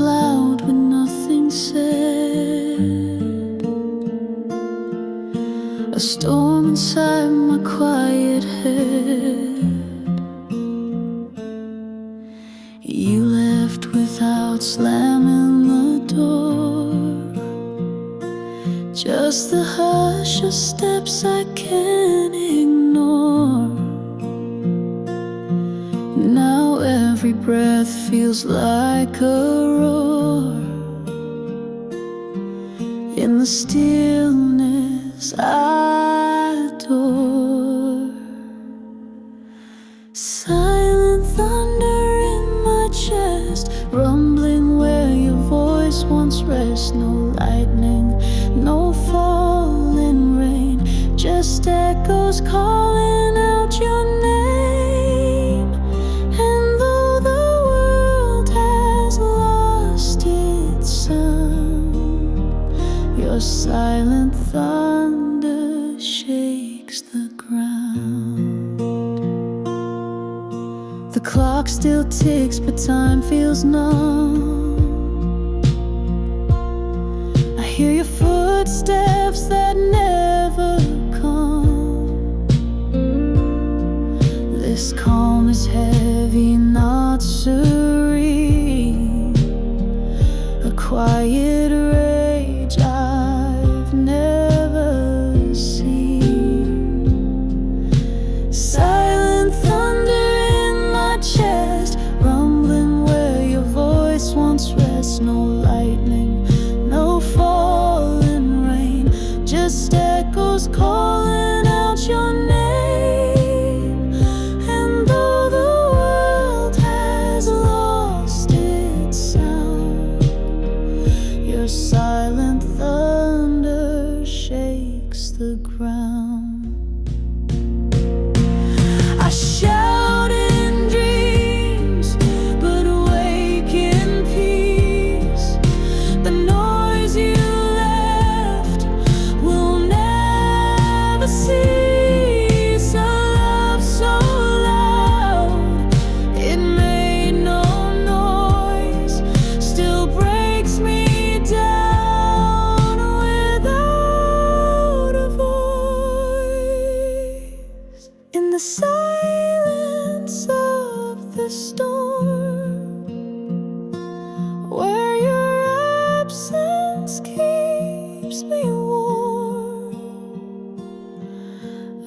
loud with nothing said, a storm inside my quiet head. You left without slamming the door, just the hush of steps I can't ignore. Now every breath feels like a roar. In the stillness I adore. Silent thunder in my chest, rumbling where your voice once rests. No lightning, no falling rain, just echoes calling out your name. And though the world has lost its sound, your silent thunder shakes the ground. The clock still ticks, but time feels numb. I hear your footsteps that never come. This calm is heavy, not serene, a quiet rage I've never seen. Silent thunder in my chest, rumbling where your voice once rests. No lightning, no falling rain, just echoes calling out your name. And though the world has lost its sound, your silent thunder shakes the ground. I shout in dreams, but wake in peace. The noise you left will never cease. A love so loud it made no noise, still breaks me down without a voice. In the silence of the storm, where your absence keeps me warm,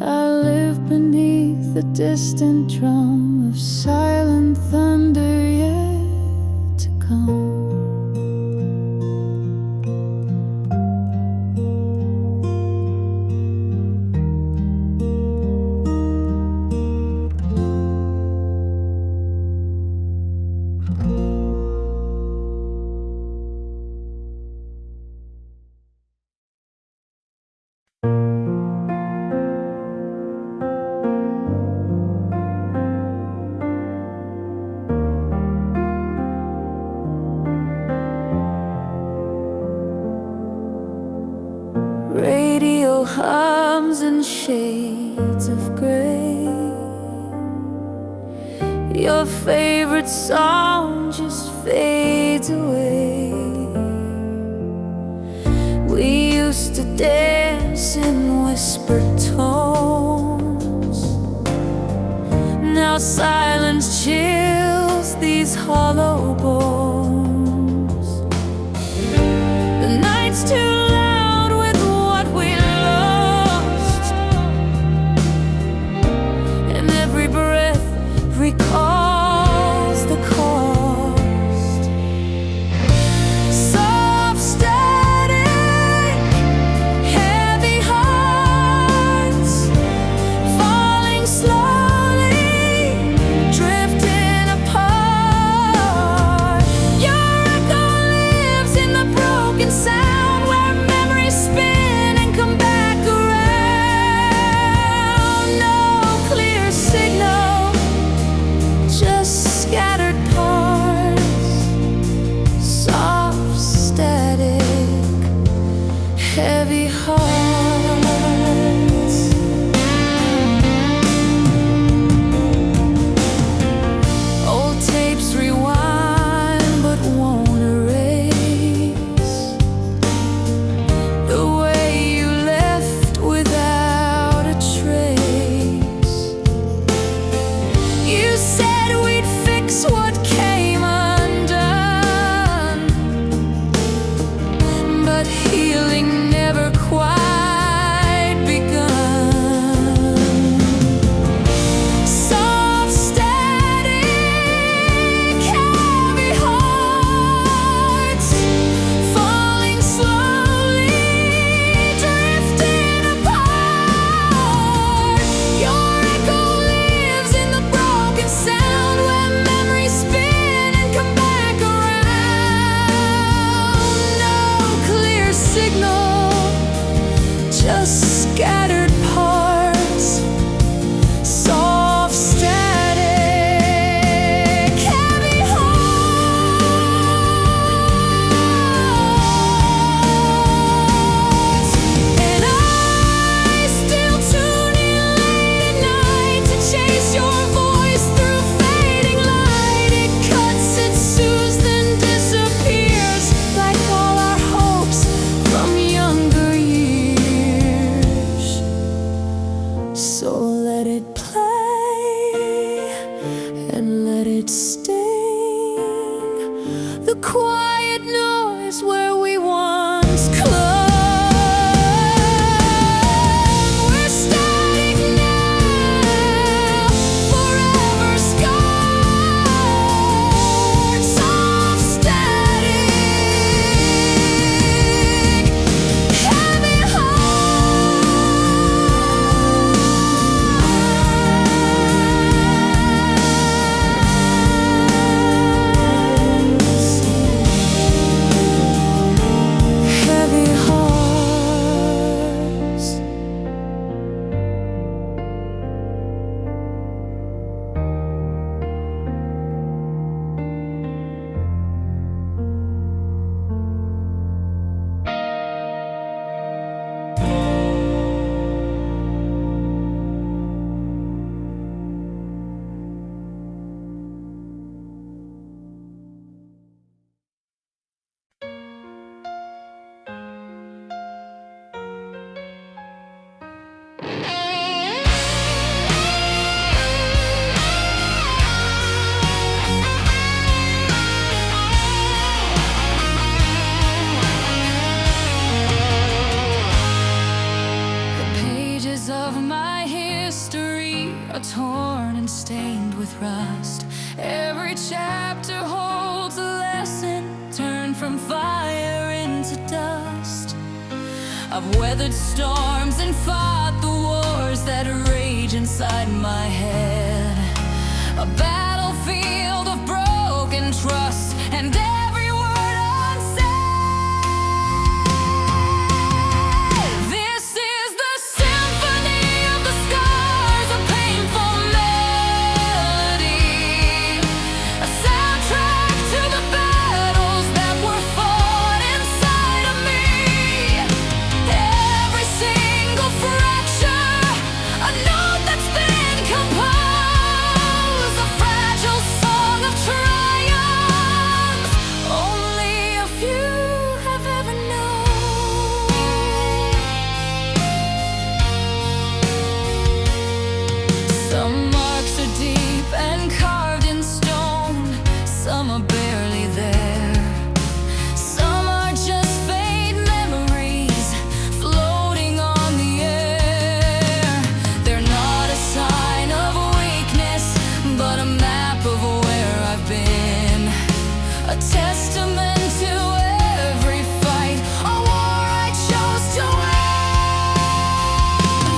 I live beneath the distant drum of silent thunder yet to come. Radio hums in shades of gray. Your favorite song just fades away. We used to dance in whispered tones. Now silence chills these hollow bones. The night's too loud with what we lost, and every breath recalls the cost. Soft static, heavy hearts, falling slowly, drifting apart. skies where we once clung. We're static now, forever scarred, soft static, heavy hearts. Of my history are torn and stained with rust. Every chapter holds a lesson turned from fire into dust. I've weathered storms and fought the wars that rage inside my head. A battlefield of broken trust and every word unsaid. This is the symphony of the scars, a painful melody, a soundtrack to the battles that were fought inside of me. Every single fracture, a note that's been composed, a fragile song of triumph only a few have ever known. Some marks are deep and carved in stone, some are barely there. Some are just faint memories floating on the air. They're not a sign of weakness, but a map of where I've been, a testament to every fight, a war I chose to win.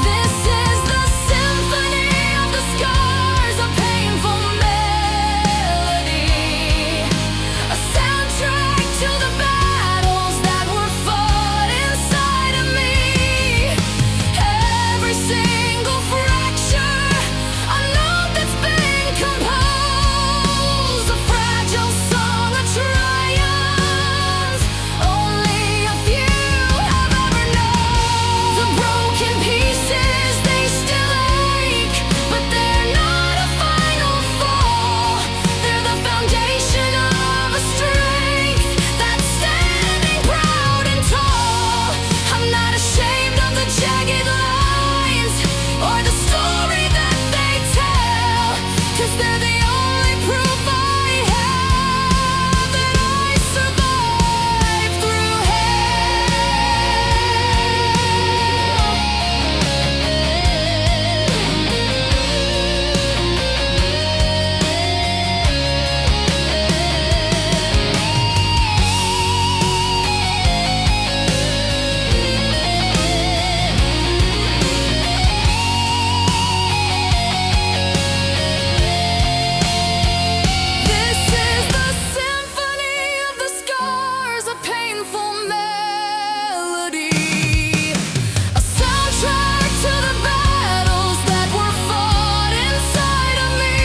This is the symphony of the scars, a painful melody, a soundtrack to the battles that were fought inside of me. Every single fracture, a note that's been composed, a fragile song of triumph only a few have ever known. The broken pieces, they still ache, but they're not a final fall. They're the foundation of a strength that's standing proud and tall. I'm not ashamed of the jagged lines or the story that they tell, 'cause they're the only proof I have that I survived through This is the symphony of the scars, a painful melody, a soundtrack to the battles that were fought inside of me.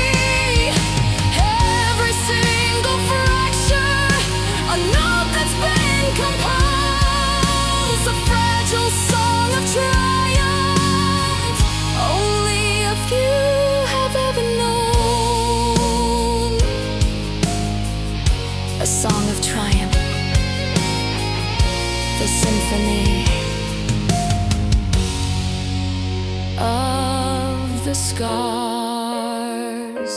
Every single fracture, a note that's been composed, a fragile song of triumph only a few have ever known. A song of triumph, the symphony of the scars.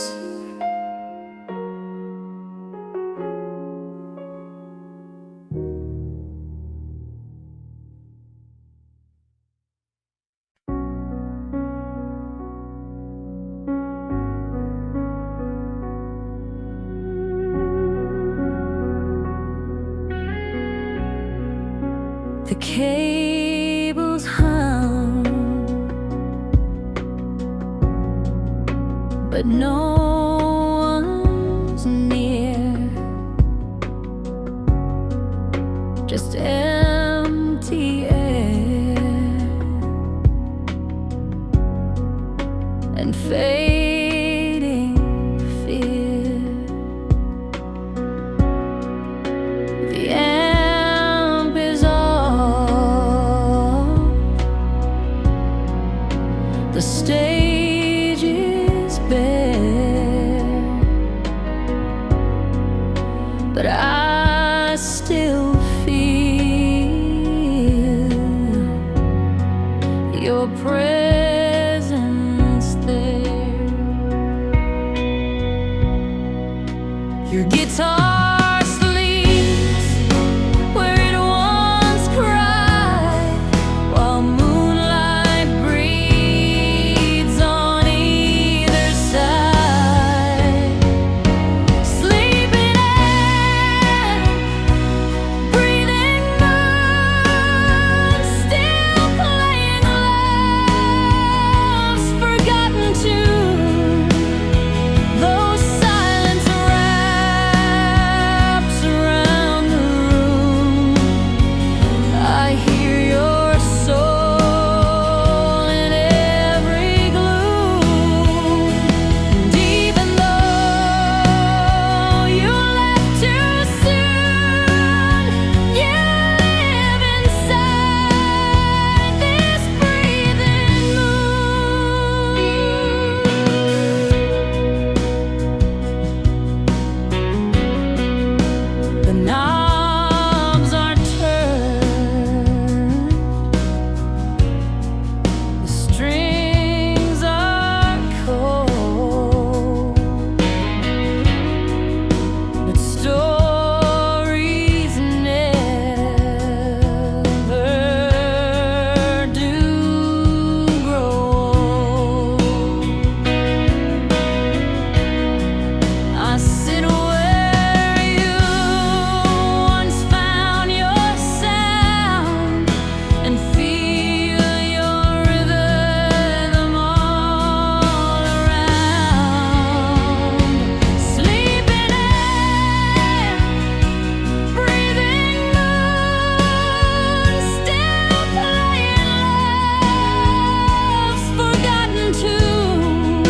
The cables hum, but no one's near. Just empty air and fading fear. The amp is off, the stage is bare, but I still feel your presence there. Your guitar sleeps where it once cried, while moonlight breathes on either side. Sleeping and breathing moon, still playing love's forgotten tune. Those silence wraps around the room. I hear your soul in every gloom. And even though you left too soon, you live inside this breathing moon. The knobs are turned, the strings are cold, but stories never do grow old. I sit where you once found your sound and feel your rhythm all around. Sleeping and breathing moon, still playing love's forgotten tune.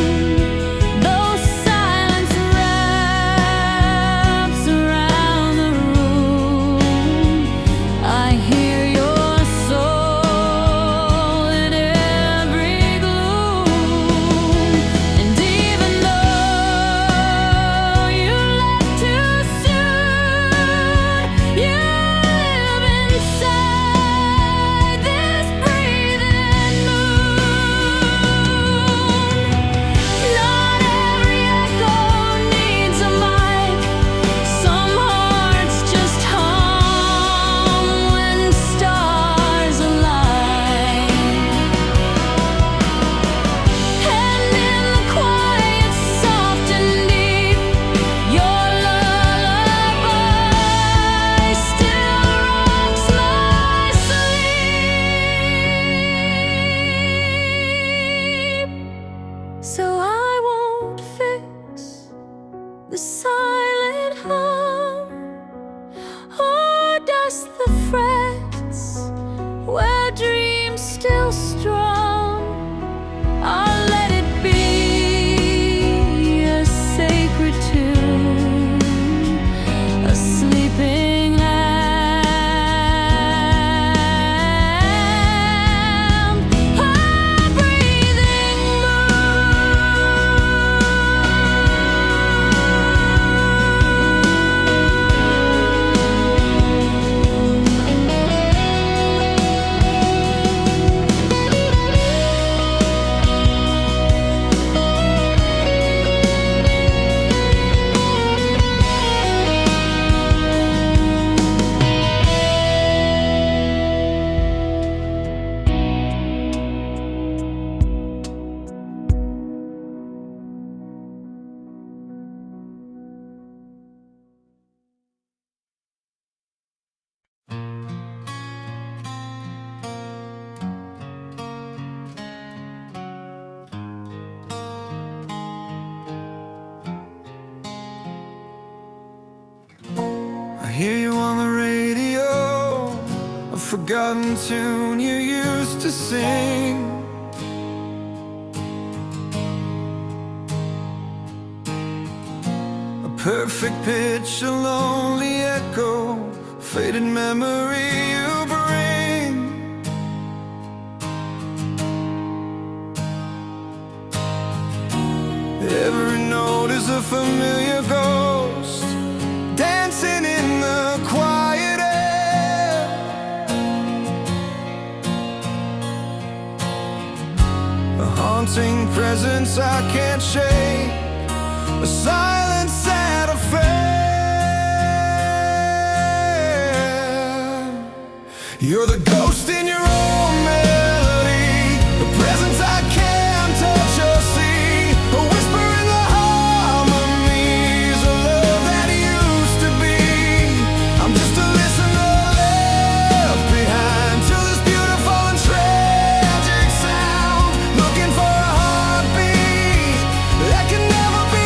Those silence wraps around the room. I hear your soul in every gloom. And even though you left too soon, you live inside this breathing moon. Not every echo needs a mic. Some hearts just hum when stars align. And in the quiet, soft and deep, your lullaby still rocks my sleep. So I won't fix the silent hum or dust the frets where dreams still strum. I'll let it be a sacred tune, a sleeping lamp, a breathing moon. hear you on the radio, a forgotten tune you used to sing. A perfect pitch, a lonely echo, faded memory you bring. Every note is a familiar ghost, dancing in the quiet air. A haunting presence I can't shake, a silent sad affair. You're the ghost in your own melody, the presence I can't touch or see, a whisper in the harmonies, a love that used to be. I'm just a listener left behind to this beautiful and tragic sound, looking for a heartbeat that can never be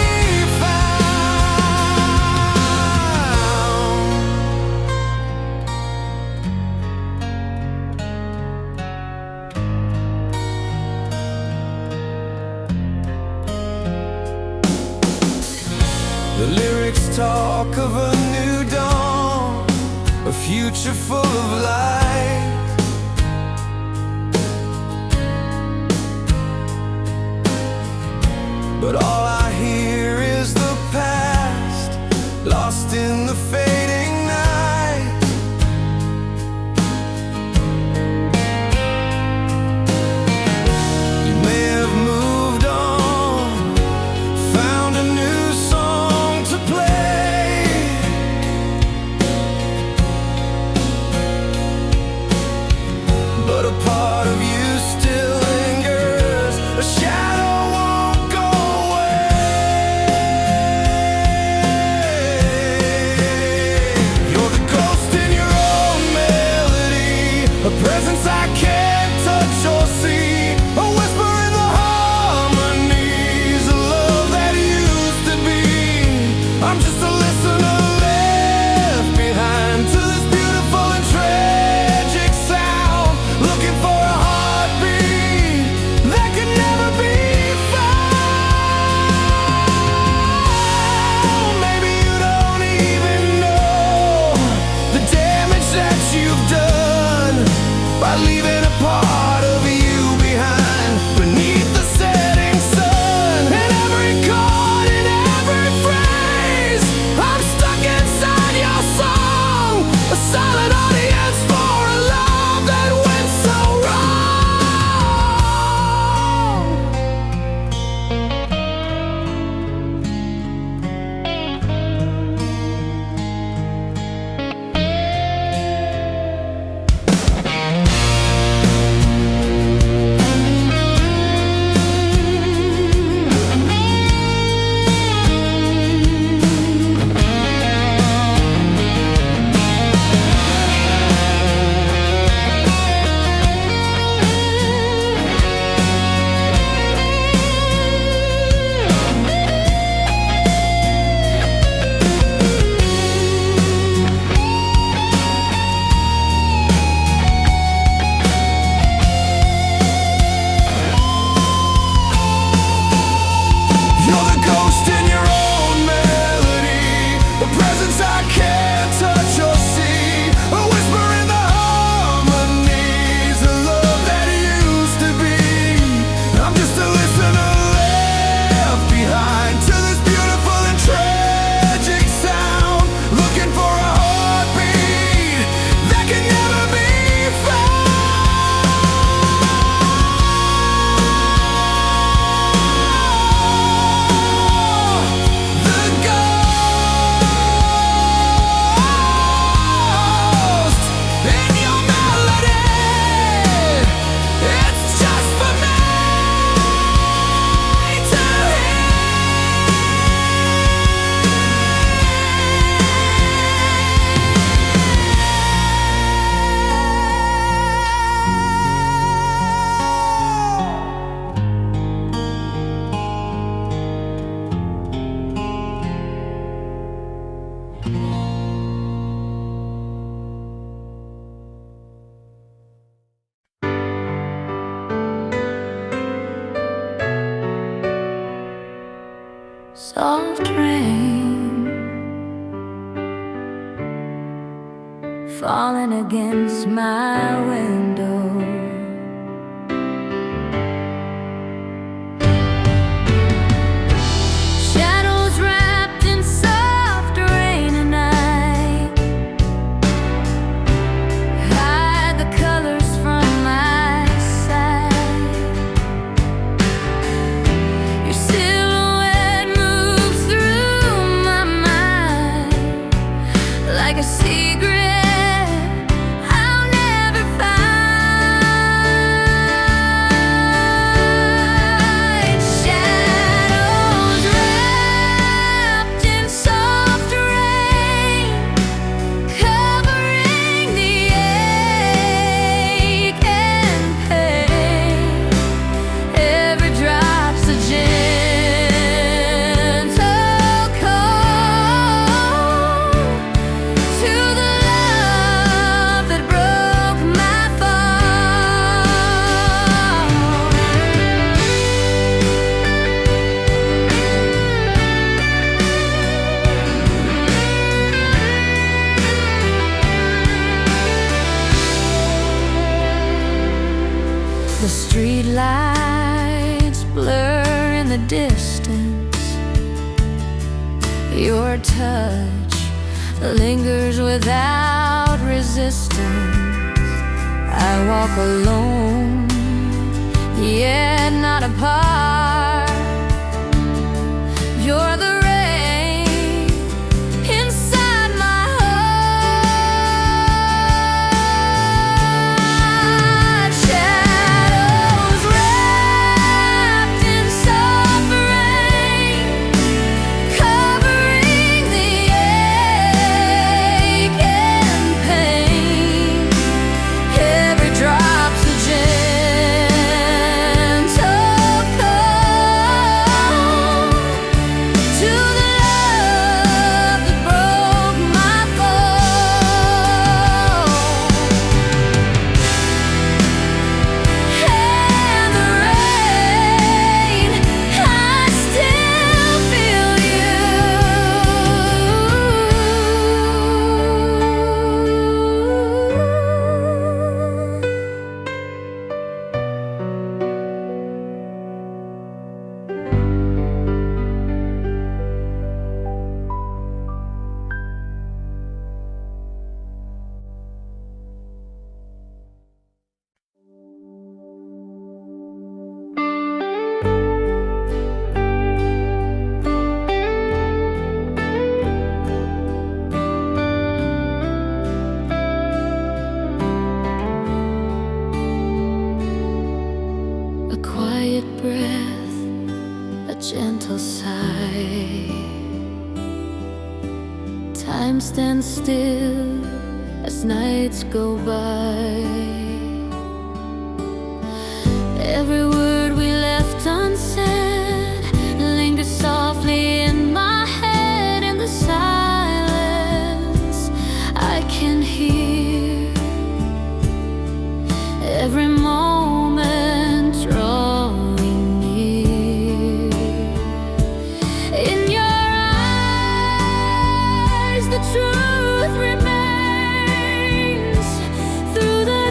The lyrics talk of a new dawn, a future full of light. But all I hear is the past, lost in the fading night. You may have moved on, found a new song to play, but a part of you still lingers, a shadow won't go away. You're the ghost in your own melody, a presence I can't touch or see, a whisper in the harmonies, a love that used to be. I'm just a listener left behind to this beautiful and tragic sound, looking for a heartbeat that could never be found. Maybe you don't even know the damage that you've done by leaving a part of you behind beneath the setting sun. And every chord and every phrase, I'm stuck inside your song, a silent audience for a love that went so wrong. Soft rain falling against my window. Shadows wrapped in soft rain, and I hide the colors from my sight. Your silhouette moves through my mind like a secret the street lights blur in the distance. Your touch lingers without resistance. I walk alone, yet not apart. You're the rain inside my heart. Shadows wrapped in soft rain, covering the ache and pain. Every drop's a gentle call to the love that broke my fall. And the rain, I still feel you. A quiet breath, a gentle sigh. Time stands still as nights go by. Every word we left unsaid lingers softly in my head. In the silence, I can hear every moment drawing near. In your eyes, the truth remains. Through the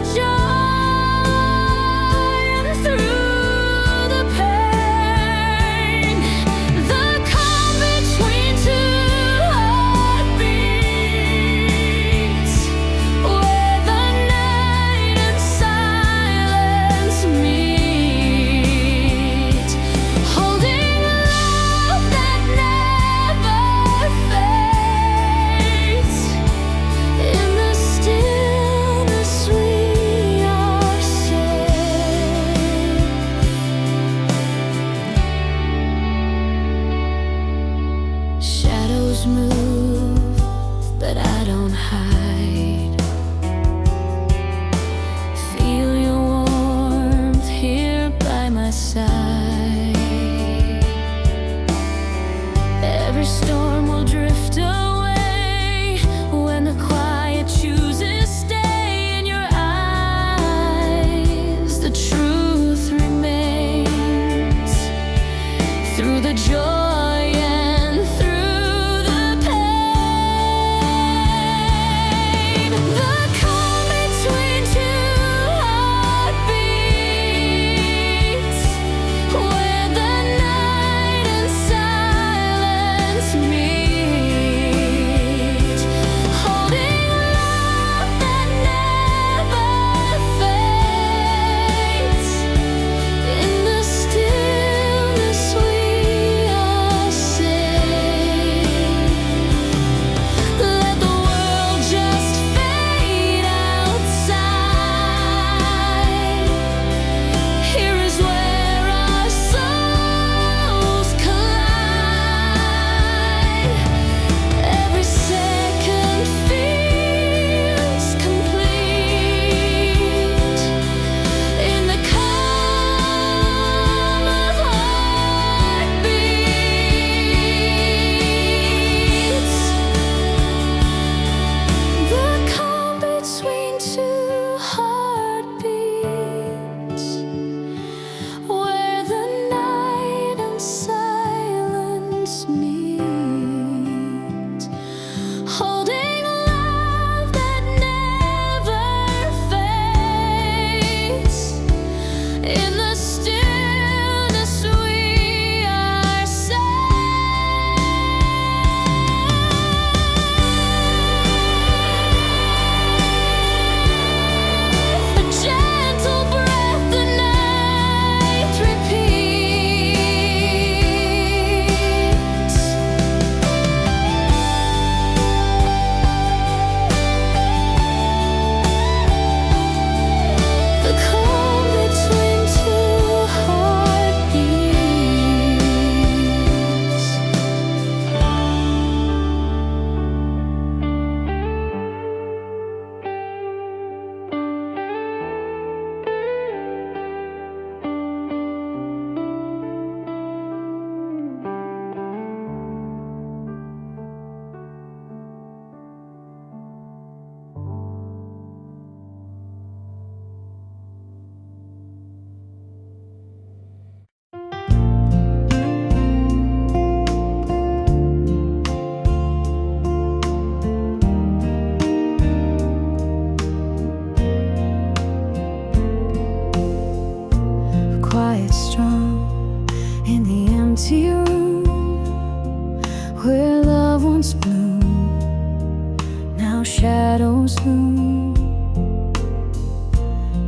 comes home.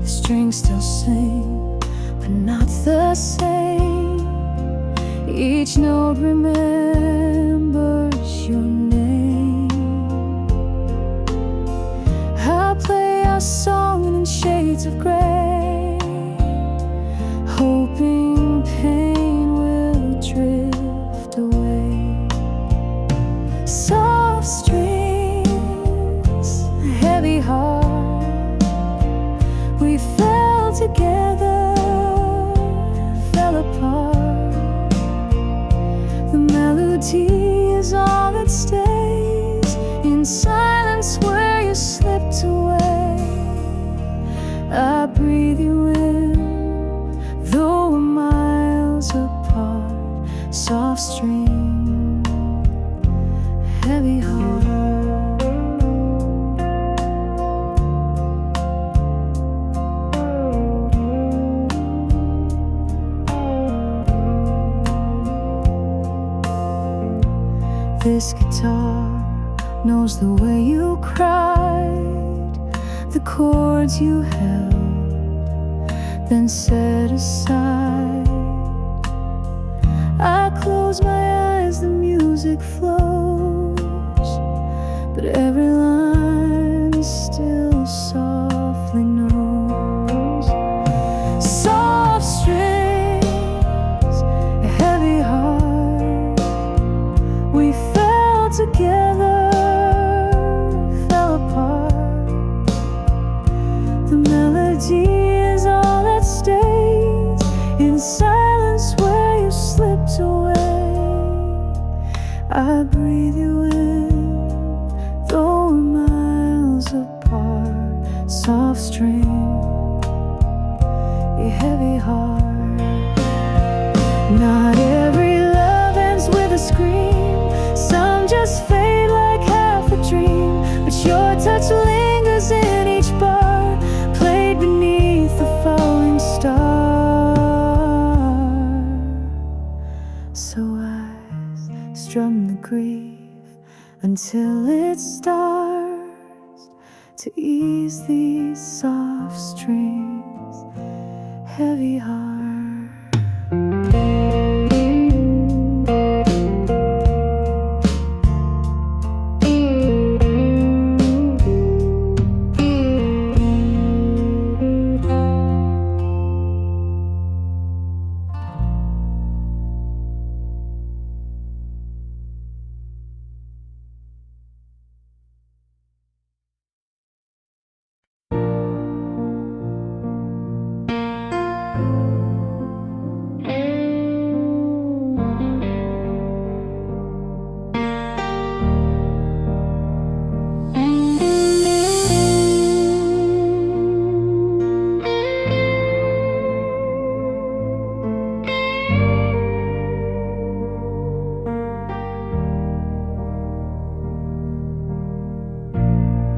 The strings still sing, but not the same. Each note remembers your name. I'll play our song in shades of gray, hoping pain will drift away. Soft strings, heavy heart, we fell together, fell apart. The melody is all that stays in silence where you slipped away. I breathe you in, though we're miles apart. Soft string, heavy heart. This guitar knows the way you cried, the chords you held, then set aside. I close my eyes, the music flows, but every line is still softly knows. Soft strings, a heavy heart, we fell together, fell apart. The melody is all that stays in silence where you slipped away. I breathe you in, though we're miles apart. Soft string, a heavy heart. Not every love ends with a scream. Some just fade like half a dream, but your touch lingers in each bar, played beneath the falling star. So I strum the grief until it starts to ease these soft strings, heavy heart.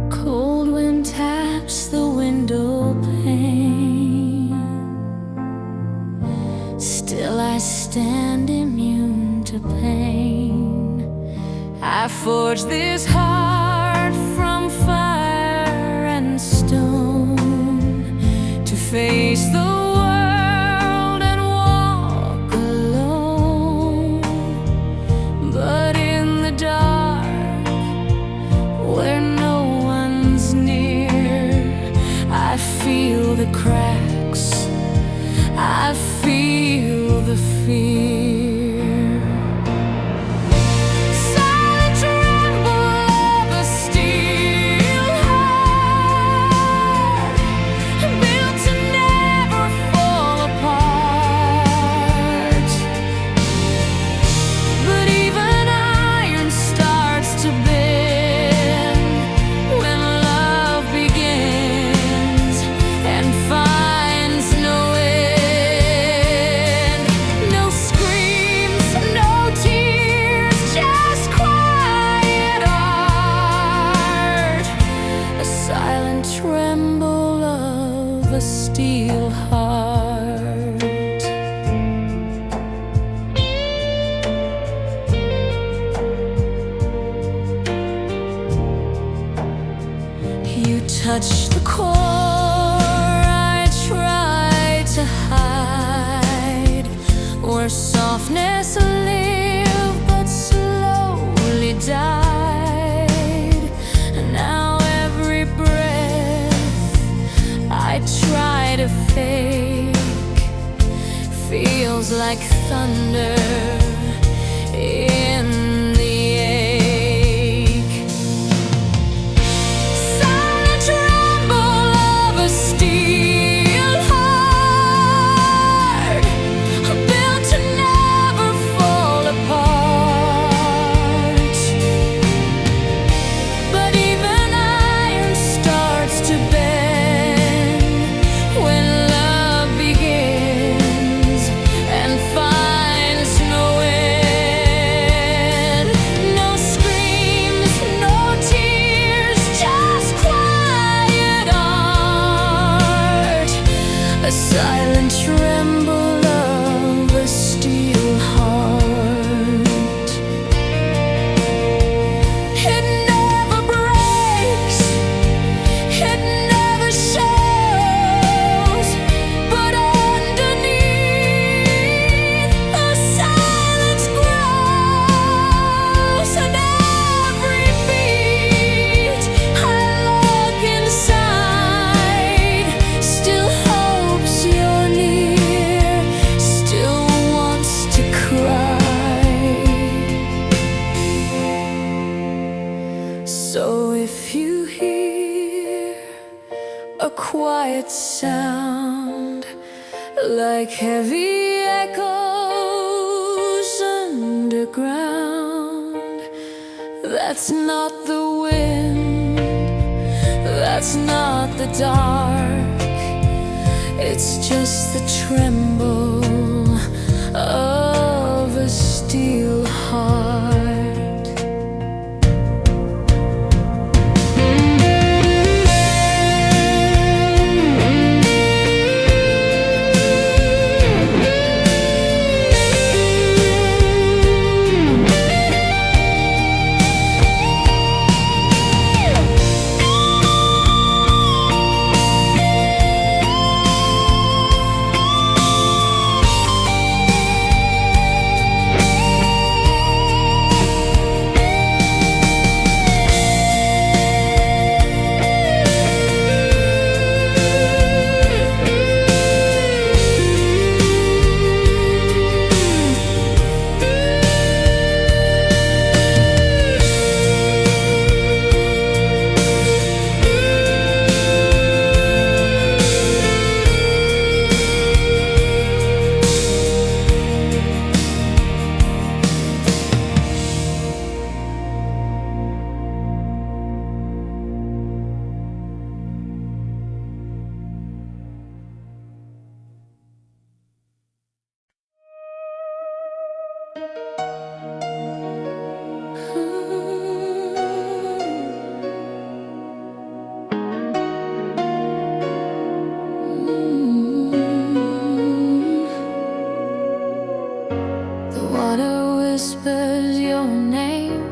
Cold wind taps the window pane. Still I stand immune to pain. I forged this heart from fire and stone to face the world and walk alone. But in the dark, where no one's near, I feel the cracks, I feel the fear. Silent tremble of a steel heart, built to never fall apart. But even iron starts to bend when love begins and finds no end. No screams, no tears, just quiet art. A silent tremble of a steel heart. You touch the core I tried to hide, where softness lived but slowly died. And now every breath I try to fake feels like thunder in the ache. Silent tremble of a steel heart, built to never fall apart. But even iron starts to bend when love begins and finds no end. No screams, no tears, just quiet art. A silent tremble of a steel heart. It never breaks, it never shows, but underneath the silence grows. And every beat I look inside still hopes you're near, still wants to cry. So if you hear a quiet sound like heavy echoes underground, that's not the wind, that's not the dark, it's just the tremble of a steel heart. The water whispers your name,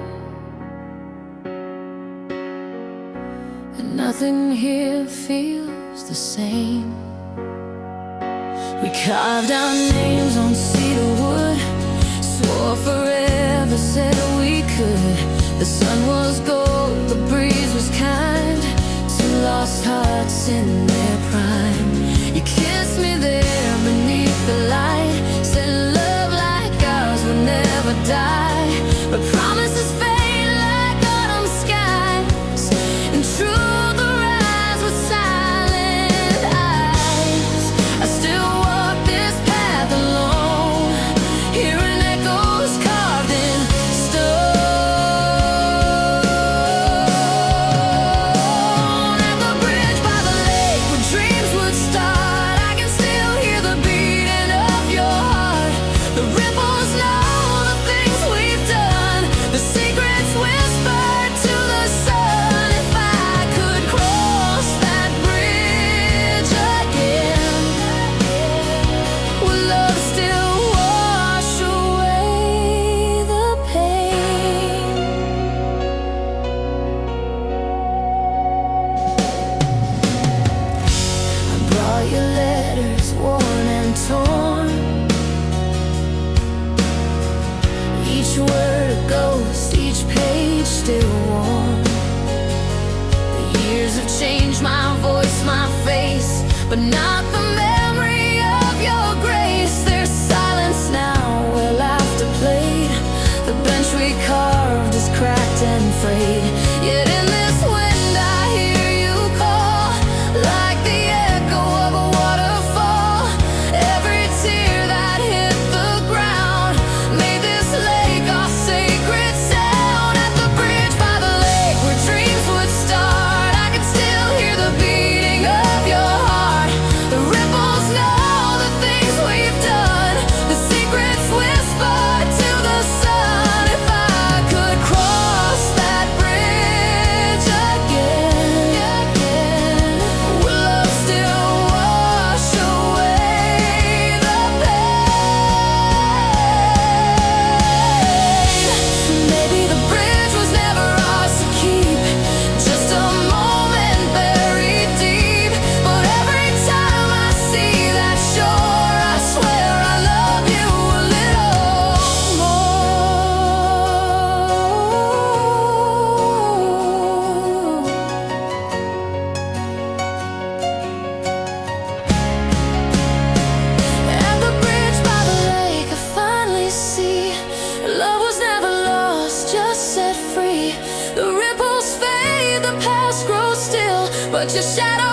and nothing here feels the same. We carved our names on cedar wood, swore forever, said we could. The sun was gold, the breeze was kind to lost hearts in their prime. You kissed me there beneath the light, said love like ours would never die. But promises fade like autumn skies, and true the rise with silent eyes. I still walk this path alone, hearing echoes carved in stone. At the bridge by the lake where dreams would start, I can still change my voice, my face, but not the memory of your grace. There's silence now where laughter played. The bench we carved is cracked and frayed. Yet in this wind I hear you call, like the echo of a waterfall. Every tear that hit the ground made this lake our sacred sound. At the bridge by the lake where dreams would start, I can still hear the beating of your heart. The ripples know the things we've done, the secrets whispered to the sun. If I could cross that bridge again, would love still wash away the pain? Maybe the bridge was never ours to keep, just a moment buried deep. But every time I see that shore, I swear I love you a little more. At the bridge by the lake, I finally see love was never lost, just set free. The ripples fade, the past grows still, but your shadow